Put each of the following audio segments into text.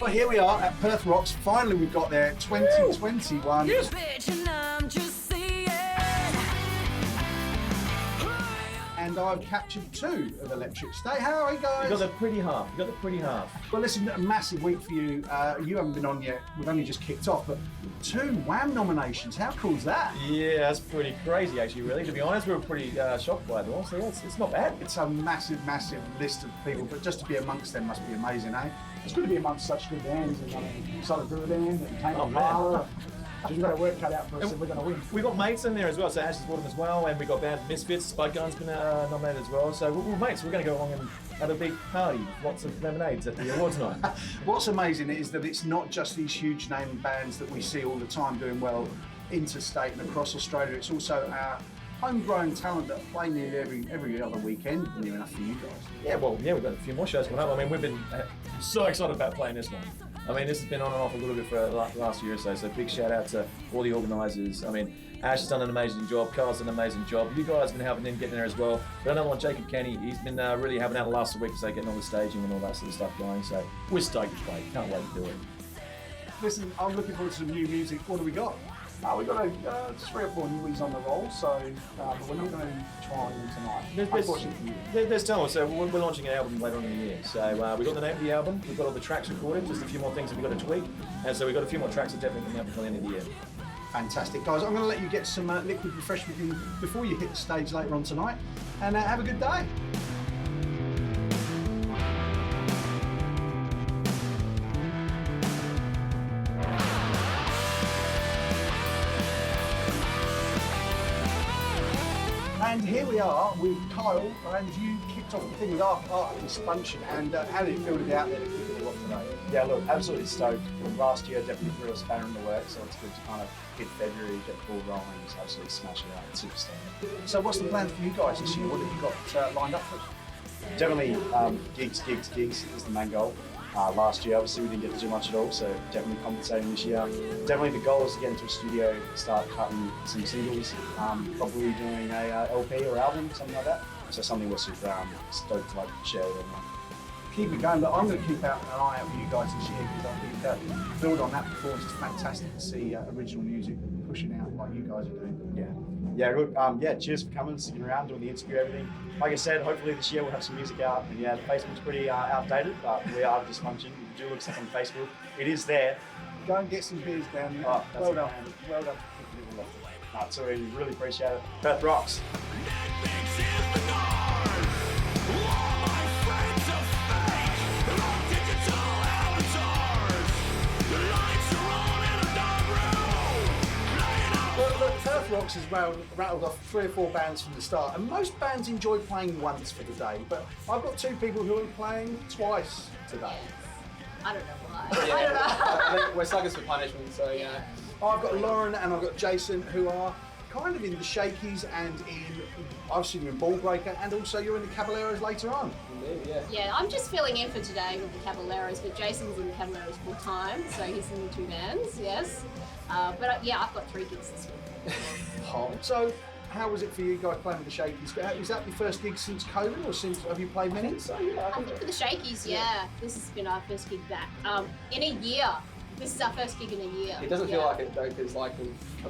Well, here we are at Perth Rocks. Finally, we've got there. 2021. Yes. And I've captured 2 of Electric State. How are you guys? You got the pretty half. Well, listen, a massive week for you. You haven't been on yet. We've only just kicked off, but 2 Wham nominations. How cool is that? Yeah, that's pretty crazy, actually, really. To be honest, we were pretty shocked by it all. So, yeah, it's not bad. It's a massive, massive list of people, but just to be amongst them must be amazing, eh? It's good to be amongst such good bands. And I mean, Solid Brew Band and Tame Impala. We've got our work cut out for us, and we're going to win. We got mates in there as well, so Ash has brought them as well, and we got band Misfits, Spud Gun's been nominated as well. So we're mates. We're going to go along and have a big party, lots of lemonades at the awards night. What's amazing is that it's not just these huge name bands that we see all the time doing well interstate and across Australia. It's also our homegrown talent that play nearly every other weekend, near enough for you guys. Yeah, well, yeah, we've got a few more shows coming up. I mean, we've been so excited about playing this one. I mean, this has been on and off a little bit for the last year or so big shout out to all the organisers. I mean, Ash has done an amazing job, Carl's done an amazing job. You guys have been helping him getting there as well. But another one, Jacob Kenny, he's been really helping out the last week, so getting all the staging and all that sort of stuff going. So we're stoked to play, can't wait to do it. Listen, I'm looking forward to some new music. What do we got? We've got 3 or 4 newies on the roll, so but we're not going to try them tonight. There's time. So we're launching an album later on in the year. So we've got the name of the album, we've got all the tracks recorded, just a few more things that we've got to tweak. And so we've got a few more tracks that definitely coming out before the end of the year. Fantastic. Guys, I'm going to let you get some liquid refreshment in before you hit the stage later on tonight. And have a good day. And here we are with Kyle, and you kicked off the thing with Art and Spunction, and how did it feel to be out there to kick it off today? Yeah, look, absolutely stoked. Last year definitely threw a spanner in the works, so it's good to kind of hit February, get the ball rolling, just absolutely smash it out. It's super stoked. So what's the plan for you guys this year? What have you got lined up for us? Definitely gigs is the main goal. Last year, obviously, we didn't get to do much at all, so definitely compensating this year. Definitely the goal is to get into a studio, start cutting some singles, probably doing a LP or album, something like that. So something we're super stoked to share with everyone. Keep it going, but I'm going to keep an eye out for you guys this year, because I think build on that performance. It's fantastic to see original music pushing out like you guys are doing. Yeah, good. Cheers for coming, sticking around, doing the interview, everything. Like I said, hopefully this year we'll have some music out. And yeah, the Facebook's pretty outdated, but we are dysfunction. Do look stuff on Facebook. It is there. Go and get some beers down there. Oh, well done for kicking it off. So we really appreciate it. Perth Rocks. Perth Rocks has rattled off 3 or 4 bands from the start, and most bands enjoy playing once for the day, but I've got 2 people who are playing twice today. I don't know why. I don't know. We're suckers for punishment, so yeah. I've got Lauren and I've got Jason, who are kind of in the Shakies and I've seen you in Ball Breaker, and also you're in the Caballeros later on. Indeed, yeah. Yeah, I'm just filling in for today with the Caballeros, but Jason's in the Caballeros full time, so he's in the 2 bands, yes. But yeah, I've got 3 gigs this week. So, how was it for you guys playing with the Shakies? Is that your first gig since COVID, or have you played many? So, yeah, I think for the Shakies, yeah. This has been our first gig back in a year. This is our first gig in a year. It doesn't feel like it though, because like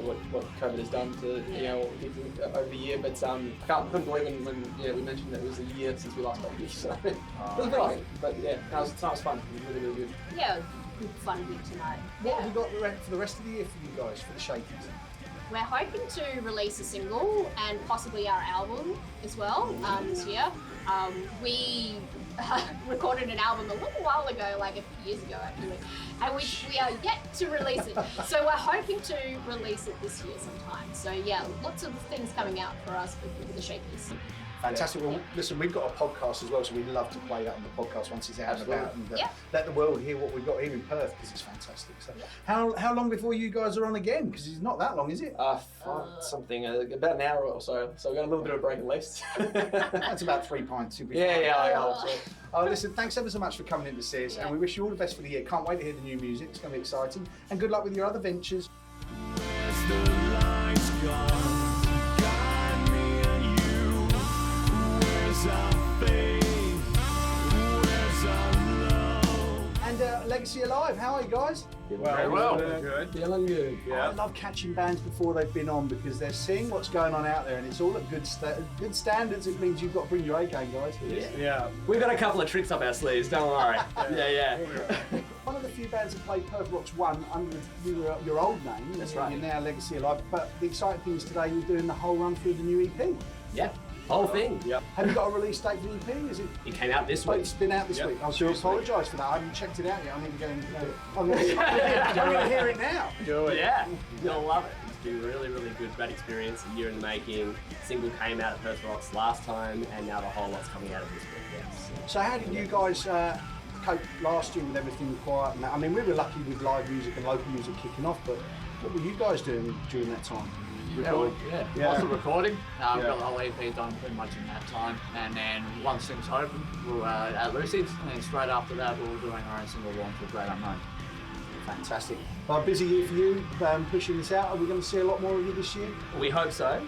what COVID has done to people over the year. But I couldn't believe when we mentioned that it was a year since we last played. So it was a bit like it, but yeah, tonight was fun. It was really good. Yeah, good fun gig tonight. What have you got for the rest of the year for you guys, for the Shakies? We're hoping to release a single and possibly our album as well this year. We recorded an album a little while ago, like a few years ago actually, and we are yet to release it. So we're hoping to release it this year sometime. So yeah, lots of things coming out for us with the Shakies. Fantastic. Well, listen, we've got a podcast as well, so we'd love to play that on the podcast once it's out and about, and let the world hear what we've got here in Perth, because it's fantastic. So, how long before you guys are on again? Because it's not that long, is it? About an hour or so. So we've got a little bit of a break at least. That's about 3 pints. I hope so. Listen, thanks ever so much for coming in to see us, and we wish you all the best for the year. Can't wait to hear the new music. It's going to be exciting, and good luck with your other ventures. And Legacy Alive. How are you guys? Very well. Good. Feeling good. I love catching bands before they've been on because they're seeing what's going on out there, and it's all at good standards. It means you've got to bring your A game, guys. Yeah. We've got a couple of tricks up our sleeves, don't worry. yeah. One of the few bands that played Perth Rocks 1 under your old name. That's right. You're now Legacy Alive. But the exciting thing is today you're doing the whole run through the new EP. Yeah, whole thing. Yep. Have you got a release date for the EP? Is it? It came out this week. It's been out this Yep. week. I do apologise for that. I haven't checked it out yet. I need to go and I'm going to hear it now. Do it. Yeah, you'll love it. It's been really, really good, great experience. A year in the making. Single came out at Perth Rocks last time, and now the whole lot's coming out of this week. Yes. So how did you guys cope last year with everything quiet? And that? I mean, we were lucky with live music and local music kicking off, but what were you guys doing during that time? Lots of recording. We got the whole EP done pretty much in that time, and then once things opened, we were at Lucy's, and then straight after that, we were doing our own single launch with Great Unknown. Fantastic. Well, busy year for you, pushing this out. Are we going to see a lot more of you this year? We hope so.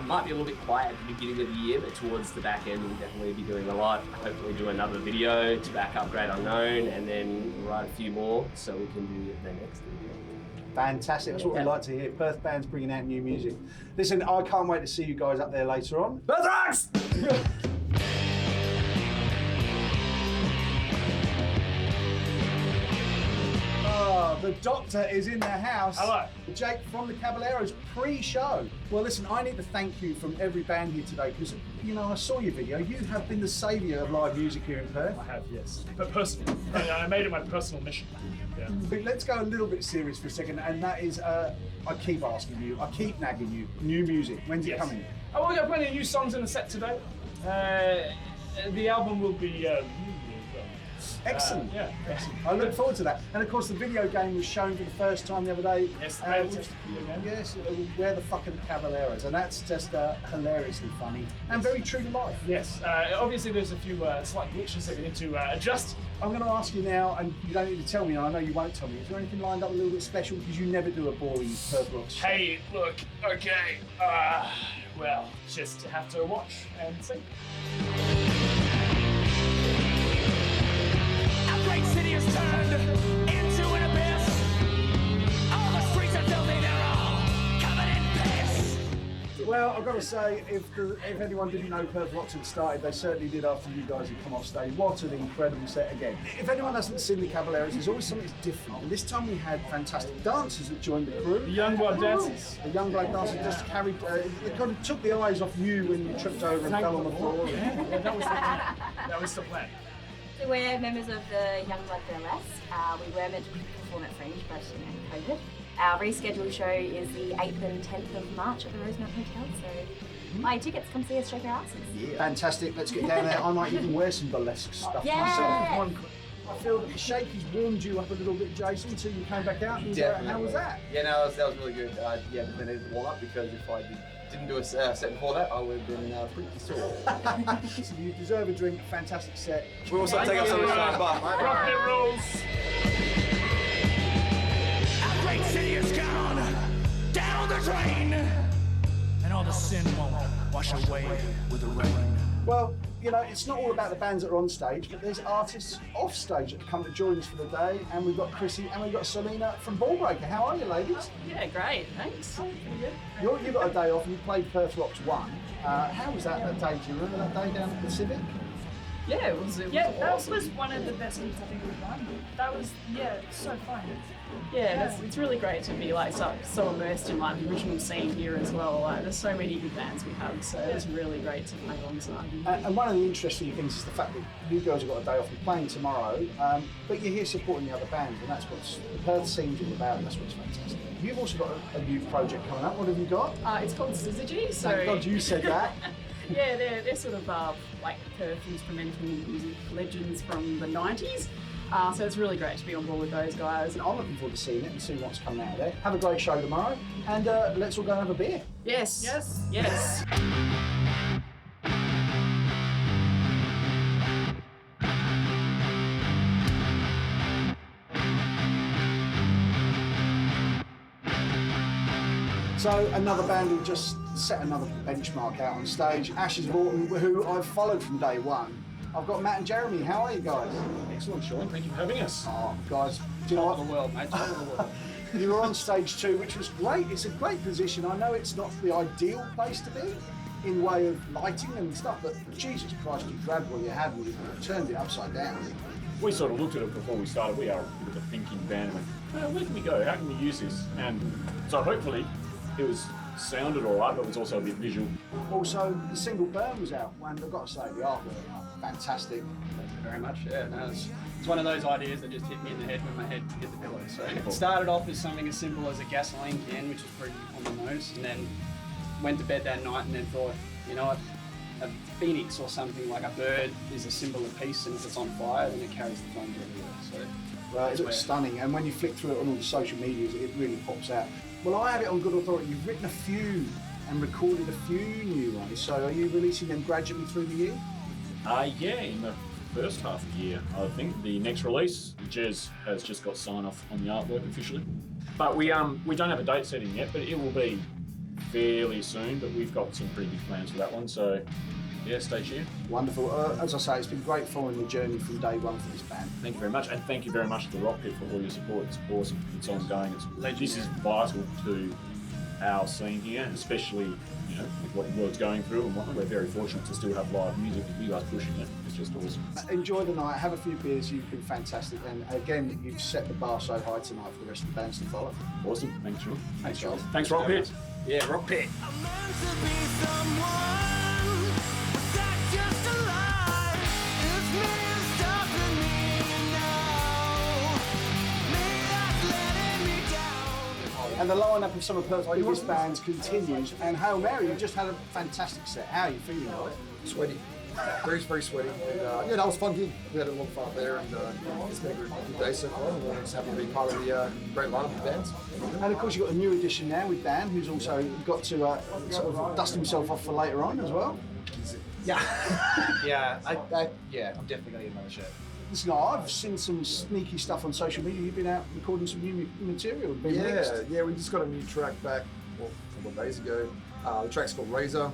Might be a little bit quiet at the beginning of the year, but towards the back end, we'll definitely be doing a lot. Hopefully do another video to back up Great Unknown, and then write a few more so we can do the next video. Fantastic. That's what we like to hear. Perth bands bringing out new music. Listen, I can't wait to see you guys up there later on. Perth Rocks! The Doctor is in the house. Hello. Jake from the Caballeros pre-show. Well, listen, I need to thank you from every band here today because, you know, I saw your video. You have been the saviour of live music here in Perth. I have, yes. But personally, I made it my personal mission. Yeah. But let's go a little bit serious for a second, and that is, I keep asking you, I keep nagging you, new music. When's it coming? Oh, we've got plenty of new songs in the set today. The album will be Excellent. excellent. I look forward to that. And of course, the video game was shown for the first time the other day. Yes, yes, Where the fuck are the Caballeros? And that's just hilariously funny and very true to life. Yes, obviously there's a few slight glitches that we need to adjust. I'm going to ask you now, and you don't need to tell me, and I know you won't tell me. Is there anything lined up a little bit special? Because you never do a boring Perth Rocks show. Hey, look, okay, well, just have to watch and see. Great city is turned into an abyss. All the streets are filthy, they're all covered in piss. Well, I've got to say, if anyone didn't know Perth Rocks had started, they certainly did after you guys had come off stage. What an incredible set again. If anyone hasn't seen the Caballeros, there's always something that's different. And this time we had fantastic dancers that joined the crew. The young blood dancers. The young blood dancers just carried, they kind of took the eyes off you when you tripped over and fell on the floor. Yeah, that was the plan. That was the plan. So we're members of the Young Blood Burlesque. We were meant to perform at Fringe, but COVID. Our rescheduled show is the 8th and 10th of March at the Rosemount Hotel, so buy tickets, come see us shake our asses. Yeah. Fantastic, let's get down there. I might even wear some burlesque stuff myself. I feel that the shake has warmed you up a little bit, Jason, until you came back out. How was that? Yeah, no, that was really good. Yeah, but then it warm up because if I didn't do a set before that, I would have been pretty sore. So you deserve a drink, fantastic set. We also take up some of the fun bar, right? Rockpit rules. Our great city is gone down the drain, and all the sin won't wash away with the rain. Well, you know, it's not all about the bands that are on stage, but there's artists off stage that come to join us for the day, and we've got Chrissy and we've got Selena from Ballbreaker. How are you, ladies? Yeah, great, thanks. Pretty good. You've got a day off and you played Perth Rocks 1. How was that day? Do you remember that day down at the Civic? Yeah, it was awesome. That was one of the best weeks I think we've done. That was, so fun. Yeah, it's really great to be like so immersed in like the original scene here as well. Like, there's so many good bands we have, so it's really great to play alongside. And one of the interesting things is the fact that you guys have got a day off. You're playing tomorrow, but you're here supporting the other bands, and that's what the Perth scene's all about, and that's what's fantastic. You've also got a new project coming up. What have you got? It's called Syzygy. So Thank God you said that. yeah, they're sort of like Perth instrumental music legends from the 90s. So it's really great to be on board with those guys. And I'm looking forward to seeing it and seeing what's coming out of there. Have a great show tomorrow, and let's all go and have a beer. Yes. Yes. Yes. So another band who just set another benchmark out on stage, Ashes of Autumn, who I've followed from day one. I've got Matt and Jeremy. How are you guys? Excellent, Sean. Thank you for having us. Oh, guys, do you know Top what? of the world, mate. Top of the world. You were on stage 2, which was great. It's a great position. I know it's not the ideal place to be in way of lighting and stuff, but Jesus Christ, you grabbed what you had and you turned it upside down. We sort of looked at it before we started. We are a bit of a thinking band. And went, where can we go? How can we use this? And so hopefully it was sounded all right, but it was also a bit visual. Also, the single Burn was out, and I've got to say, the artwork, fantastic. Thank you very much. Yeah, no, it's one of those ideas that just hit me in the head when my head hit the pillow. So it started off as something as simple as a gasoline can, which is pretty on the nose, and then went to bed that night and then thought, you know what, a phoenix or something like a bird is a symbol of peace, and if it's on fire, then it carries the flames everywhere. So Right, it looks stunning, and when you flick through it on all the social medias, it really pops out. Well, I have it on good authority. You've written a few and recorded a few new ones, so are you releasing them gradually through the year? Yeah, in the first half of the year, I think. The next release, Jez has just got sign off on the artwork officially. But we don't have a date set in yet, but it will be fairly soon, but we've got some pretty big plans for that one, so yeah, stay tuned. Wonderful. As I say, it's been great following the journey from day one for this band. Thank you very much, and thank you very much to the Rockpit for all your support. It's awesome. It's ongoing. This is vital to our scene here, especially with what the world's going through and whatnot. We're very fortunate to still have live music with you guys pushing it. It's just awesome. Enjoy the night. Have a few beers. You've been fantastic, and again, you've set the bar so high tonight for the rest of the bands to follow. Awesome. Thanks, Sean. Thanks, guys. Thanks, Rockpit. yeah, Rockpit. And the lineup of some of Perth's biggest bands continues. And Hail Mary, you've just had a fantastic set. How are you feeling, guys? Sweaty. Very, very sweaty. And, yeah, that was a fun gig. We had a lot of fun up there, and it's been a good day so far. And we're just happy to be part of the great lineup of bands. And of course, you've got a new addition now with Dan, who's also got to sort of dust himself off for later on as well. Yeah. I'm definitely going to get another shirt. Listen, I've seen some sneaky stuff on social media. You've been out recording some new material. Been mixed. Yeah, we just got a new track back a couple of days ago. The track's called Razor.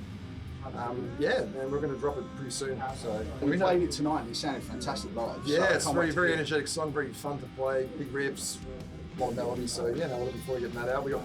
And we're going to drop it pretty soon. So we played it tonight and it sounded fantastic live. Yeah, it's a very, very energetic song, very fun to play, big riffs, a lot of melody. So yeah, we're looking forward to getting that out. We got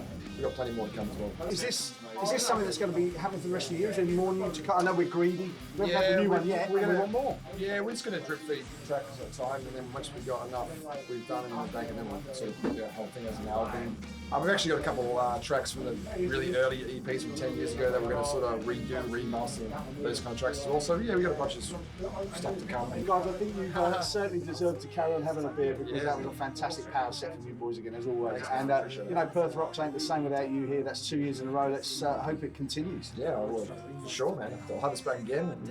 plenty more to come as well. Is this something that's going to be happening for the rest of the year? Is there any more new to come? I know we're greedy. We haven't had the new one yet. We want more. Yeah, we're just going to drip feed tracks at a time, and then once we've got enough, we've done in the bank, and then we'll sort of put the whole thing as an album. We've actually got a couple tracks from the really early EPs from 10 years ago that we're going to sort of redo, remaster those kind of tracks as well. So yeah, we've got a bunch of stuff to come. Guys, I think you certainly deserve to carry on having a beer because that was a fantastic power set from you boys again as always. And Perth Rocks ain't the same without you here. That's 2 years in a row. Let's hope it continues. Yeah, well, sure, man. They'll have us back again, and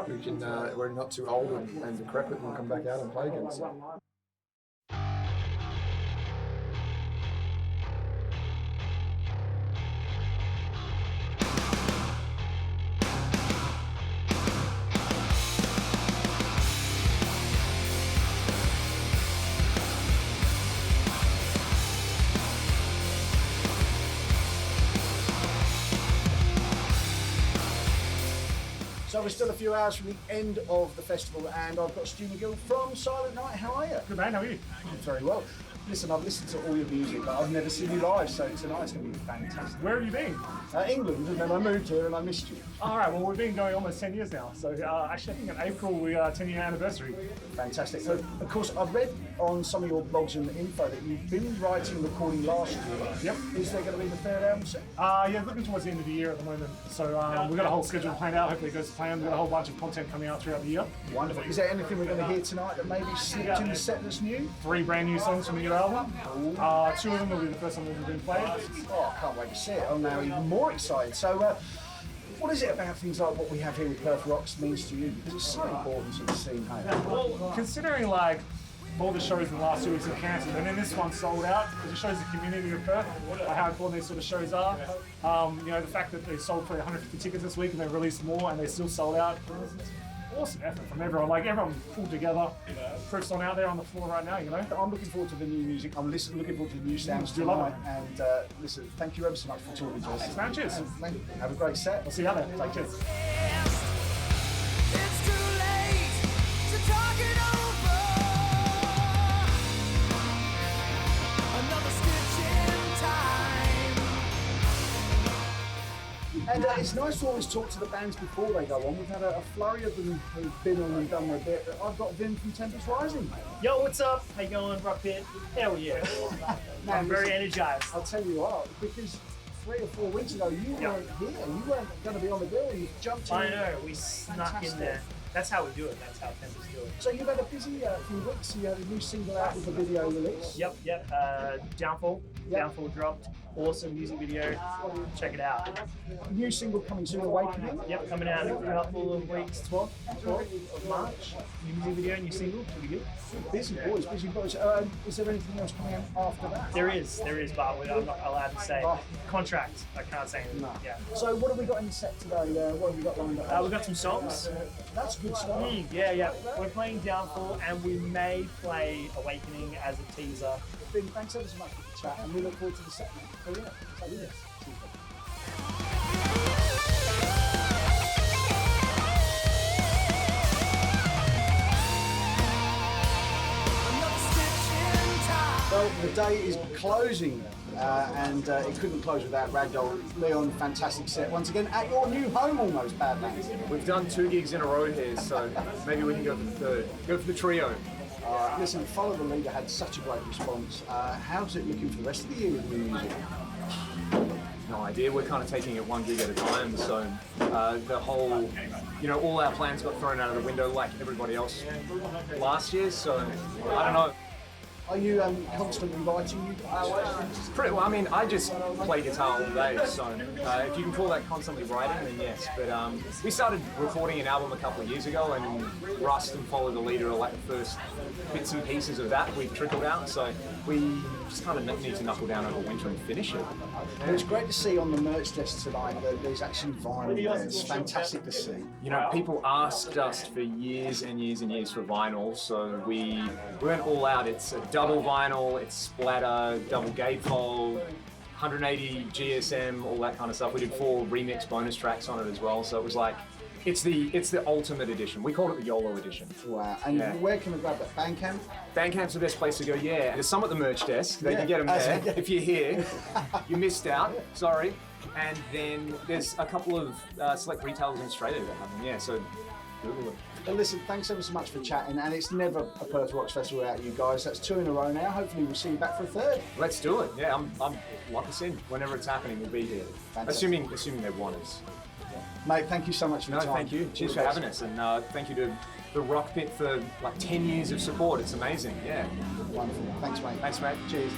we can. We're not too old and decrepit, and we'll come back out and play again. So. So we're still a few hours from the end of the festival, and I've got Stu McGill from Silent Night. How are you? Good man, how are you? I'm very well. Listen, I've listened to all your music, but I've never seen you live, so tonight's going to be fantastic. Where have you been? England, and then I moved here and I missed you. All right, well, we've been going almost 10 years now. So actually, I think in April, we are 10-year anniversary. Fantastic. So, of course, I've read on some of your blogs and info that you've been writing and recording last year. Yep. Is there going to be the third album set? Yeah, looking towards the end of the year at the moment. So we've got a whole schedule planned out. Hopefully it goes to plan. We've got a whole bunch of content coming out throughout the year. Wonderful. Is there anything we're going to hear tonight that maybe slipped in the set that's new? 3 brand new songs from the new album. 2 of them will be the first time they've been played. Oh, I can't wait to see it. I'm now even more excited. So, what is it about things like what we have here with Perth Rocks means to you? Because it's so important to the scene, hey? Yeah, well, considering like all the shows in the last 2 weeks have cancelled, and then this one sold out, because it shows the community of Perth, how important these sort of shows are. The fact that they sold for 150 tickets this week and they released more and they still sold out. Awesome effort from everyone. Like everyone pulled together. Proof's on out there on the floor right now. I'm looking forward to the new music. I'm looking forward to the new sounds tonight. And listen, thank you ever so much for talking to us. Thanks, man. Cheers. Have a great set. We'll see you out there. Take cheers. It's too late. it's nice to always talk to the bands before they go on. We've had a flurry of them who've been on and done their bit. I've got Vin from Tempest Rising. Yo, what's up? How you going, Rockpit? Hell yeah. I'm very energized. I'll tell you what, because 3 or 4 weeks ago you weren't here. You weren't going to be on the bill. You jumped in. I know, we snuck in there. That's how we do it. That's how Tempest do it. So you've had a busy few weeks. You had a new single out with a video release. Yep. Downfall. Yep. Downfall dropped. Awesome music video. Check it out. New single coming soon, Awakening. Yep, coming out in a couple of weeks, 12th of March. New music video, new single, pretty good. Busy boys, busy boys. Is there anything else coming out after that? There is, but I'm not allowed to say. Contract, I can't say anything. No. Yeah. So what have we got in the set today? What have we got lined up? We've got some songs. That's good stuff. Yeah. We're playing Downfall and we may play Awakening as a teaser. Vin, thanks ever so much for the chat and we look forward to the set. So yeah, so yes. Well, the day is closing, and it couldn't close without Ragdoll. Leon, fantastic set once again at your new home almost, Badlands. We've done 2 gigs in a row here, so maybe we can go for the third. Go for the trio. Listen, Follow the Leader had such a great response. How's it looking for the rest of the year with new music? No idea. We're kind of taking it 1 gig at a time, so the whole, all our plans got thrown out of the window like everybody else last year, so I don't know. Are you constantly writing new Pretty well. I mean, I just play guitar all day, so if you can call that constantly writing, then yes. But we started recording an album a couple of years ago, and Rust and Follow the Leader are like the first bits and pieces of that we've trickled out. So we just kind of need to knuckle down over winter and finish it. It was great to see on the merch desk tonight that there's actually vinyl there. It's fantastic to see. People asked us for years and years and years for vinyl, so we went all out. It's a double vinyl, it's splatter, double gatefold, 180 GSM, all that kind of stuff. We did 4 remix bonus tracks on it as well, so it was like, it's the ultimate edition. We called it the YOLO edition. Wow, and where can we grab that? Bandcamp? Bandcamp's the best place to go, yeah. There's some at the merch desk, they can get them there. If you're here, you missed out, sorry. And then there's a couple of select retailers in Australia that have them, yeah, so Google it. Well, listen, thanks ever so much for chatting, and it's never a Perth Rocks Festival without you guys. That's 2 in a row now. Hopefully we'll see you back for a third. Let's do it. Yeah, I'm lock us in. Whenever it's happening, we'll be here. Assuming they want us. Mate, thank you so much for your time. Thank you. Cheers for having us, and thank you to the Rockpit for like 10 years of support. It's amazing. Yeah. Wonderful. Thanks, mate. Thanks, mate. Cheers.